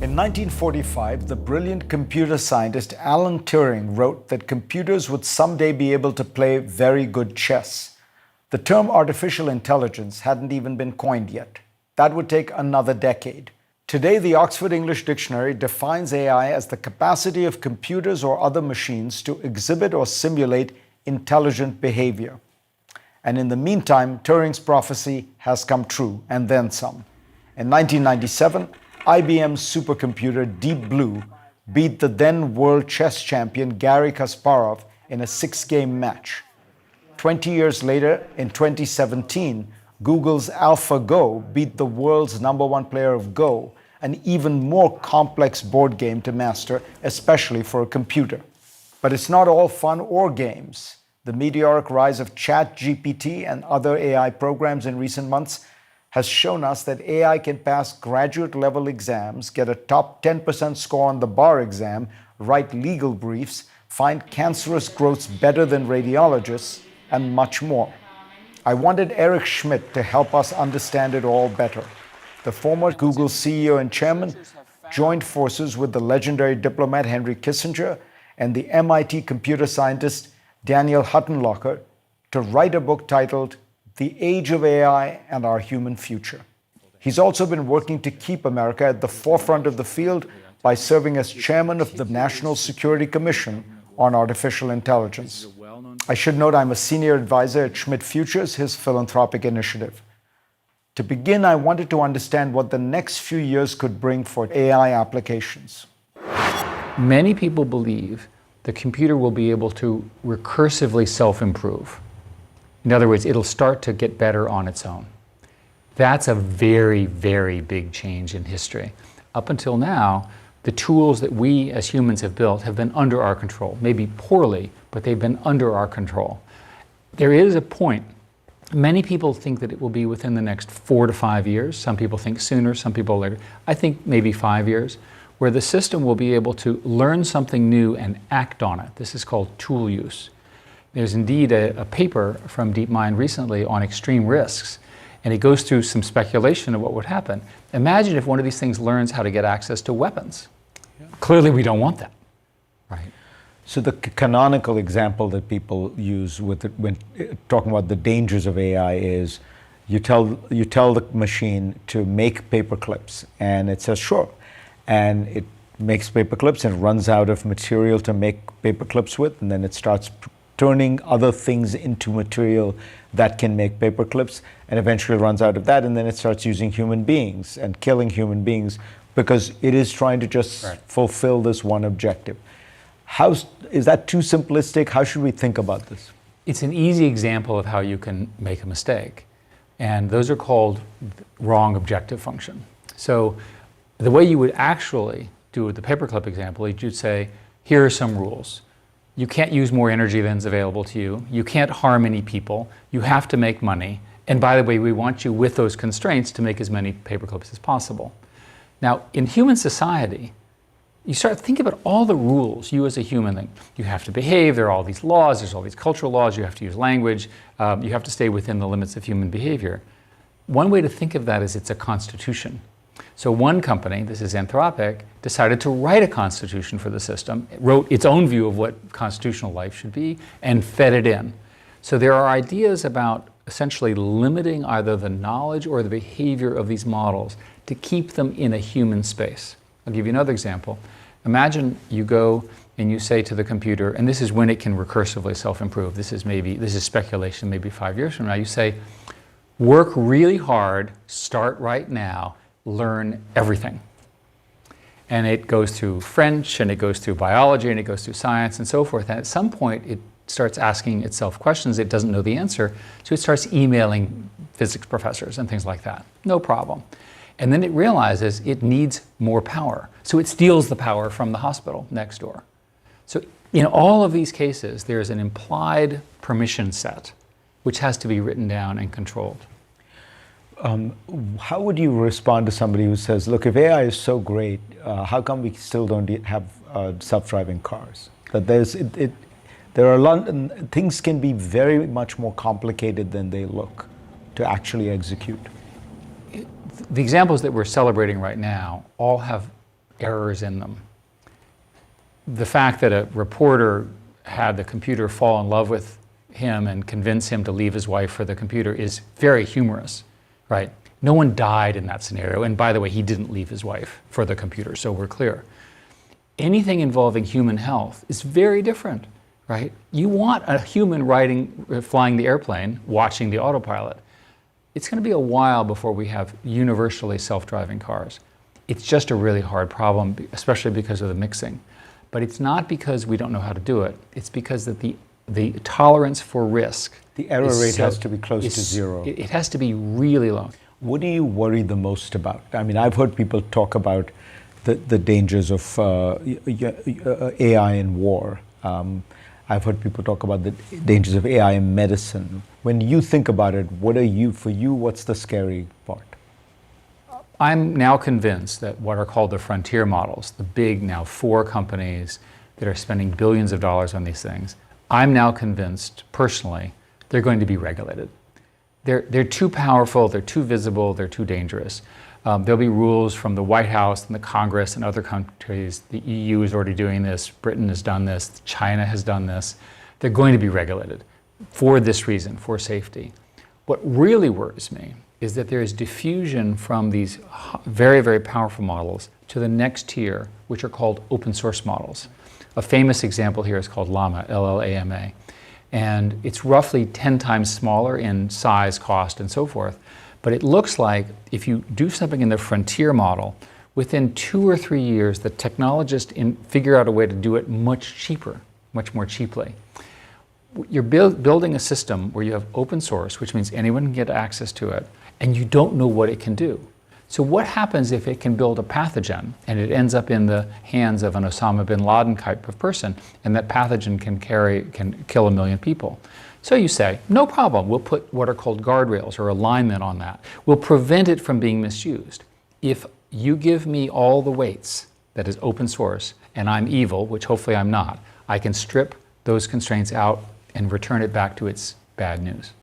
In 1945, the brilliant computer scientist Alan Turing wrote that computers would someday be able to play very good chess. The term artificial intelligence hadn't even been coined yet. That would take another decade. Today, the Oxford English Dictionary defines AI as the capacity of computers or other machines to exhibit or simulate intelligent behavior. And in the meantime, Turing's prophecy has come true, and then some. In 1997, IBM's supercomputer Deep Blue beat the then world chess champion Garry Kasparov in a 6-game match. 20 years later, in 2017, Google's AlphaGo beat the world's #1 player of Go, an even more complex board game to master, especially for a computer. But it's not all fun or games. The meteoric rise of ChatGPT and other AI programs in recent months has shown us that AI can pass graduate-level exams, get a top 10% score on the bar exam, write legal briefs, find cancerous growths better than radiologists, and much more. I wanted Eric Schmidt to help us understand it all better. The former Google CEO and chairman joined forces with the legendary diplomat Henry Kissinger and the MIT computer scientist Daniel Huttenlocher to write a book titled The Age of AI and Our Human Future. He's also been working to keep America at the forefront of the field by serving as chairman of the National Security Commission on Artificial Intelligence. I should note I'm a senior advisor at Schmidt Futures, his philanthropic initiative. To begin, I wanted to understand what the next few years could bring for AI applications. Many people believe the computer will be able to recursively self-improve. In other words, it'll start to get better on its own. That's a very, very big change in history. Up until now, the tools that we as humans have built have been under our control, maybe poorly, but they've been under our control. There is a point, many people think that it will be within the next 4 to 5 years. Some people think sooner, some people later. I think maybe 5 years, where the system will be able to learn something new and act on it. This is called tool use. There's indeed a paper from DeepMind recently on extreme risks, and it goes through some speculation of what would happen. Imagine if one of these things learns how to get access to weapons. Yeah. Clearly we don't want that, right? So the canonical example that people use when talking about the dangers of AI is you tell the machine to make paper clips, and it says sure, and it makes paper clips and runs out of material to make paper clips with, and then it starts turning other things into material that can make paper clips, and eventually runs out of that, and then it starts using human beings and killing human beings because it is trying to just fulfill this one objective. Is that too simplistic? How should we think about this? It's an easy example of how you can make a mistake, and those are called wrong objective function. So the way you would actually do the paperclip example, you'd say, here are some rules. You can't use more energy than is available to you. You can't harm any people. You have to make money. And by the way, we want you with those constraints to make as many paperclips as possible. Now, in human society, you start thinking about all the rules you as a human think. You have to behave, there are all these laws, there's all these cultural laws, you have to use language, you have to stay within the limits of human behavior. One way to think of that is it's a constitution. So one company, this is Anthropic, decided to write a constitution for the system. It wrote its own view of what constitutional life should be and fed it in. So there are ideas about essentially limiting either the knowledge or the behavior of these models to keep them in a human space. I'll give you another example. Imagine you go and you say to the computer, and this is when it can recursively self-improve. This is speculation, maybe 5 years from now. You say, work really hard, start right now, learn everything. And it goes through French, and it goes through biology, and it goes through science, and so forth. And at some point, it starts asking itself questions it doesn't know the answer, so it starts emailing physics professors and things like that. No problem. And then it realizes it needs more power. So it steals the power from the hospital next door. So in all of these cases, there's an implied permission set, which has to be written down and controlled. How would you respond to somebody who says, look, if AI is so great, how come we still don't have self-driving cars? That there are a lot, things can be very much more complicated than they look to actually execute. The examples that we're celebrating right now all have errors in them. The fact that a reporter had the computer fall in love with him and convince him to leave his wife for the computer is very humorous, right? No one died in that scenario. And by the way, he didn't leave his wife for the computer, so we're clear. Anything involving human health is very different, right? You want a human flying the airplane, watching the autopilot. It's going to be a while before we have universally self-driving cars. It's just a really hard problem, especially because of the mixing. But it's not because we don't know how to do it. It's because that the tolerance for risk, the error rate has to be close to zero. It has to be really low. What do you worry the most about? I mean, I've heard people talk about the dangers of AI in war. I've heard people talk about the dangers of AI in medicine. When you think about it, for you, what's the scary part? I'm now convinced that what are called the frontier models, the big now 4 companies that are spending billions of dollars on these things, I'm now convinced personally they're going to be regulated. They're too powerful, they're too visible, they're too dangerous. There'll be rules from the White House and the Congress and other countries. The EU is already doing this, Britain has done this, China has done this. They're going to be regulated for this reason, for safety. What really worries me is that there is diffusion from these very, very powerful models to the next tier, which are called open source models. A famous example here is called Llama, L-L-A-M-A. And it's roughly 10 times smaller in size, cost, and so forth. But it looks like if you do something in the frontier model, within 2 or 3 years, the technologists figure out a way to do it much cheaper, much more cheaply. You're building a system where you have open source, which means anyone can get access to it, and you don't know what it can do. So what happens if it can build a pathogen and it ends up in the hands of an Osama bin Laden type of person, and that pathogen can kill 1 million people? So you say, no problem, we'll put what are called guardrails or alignment on that. We'll prevent it from being misused. If you give me all the weights that is open source and I'm evil, which hopefully I'm not, I can strip those constraints out and return it back to its bad news.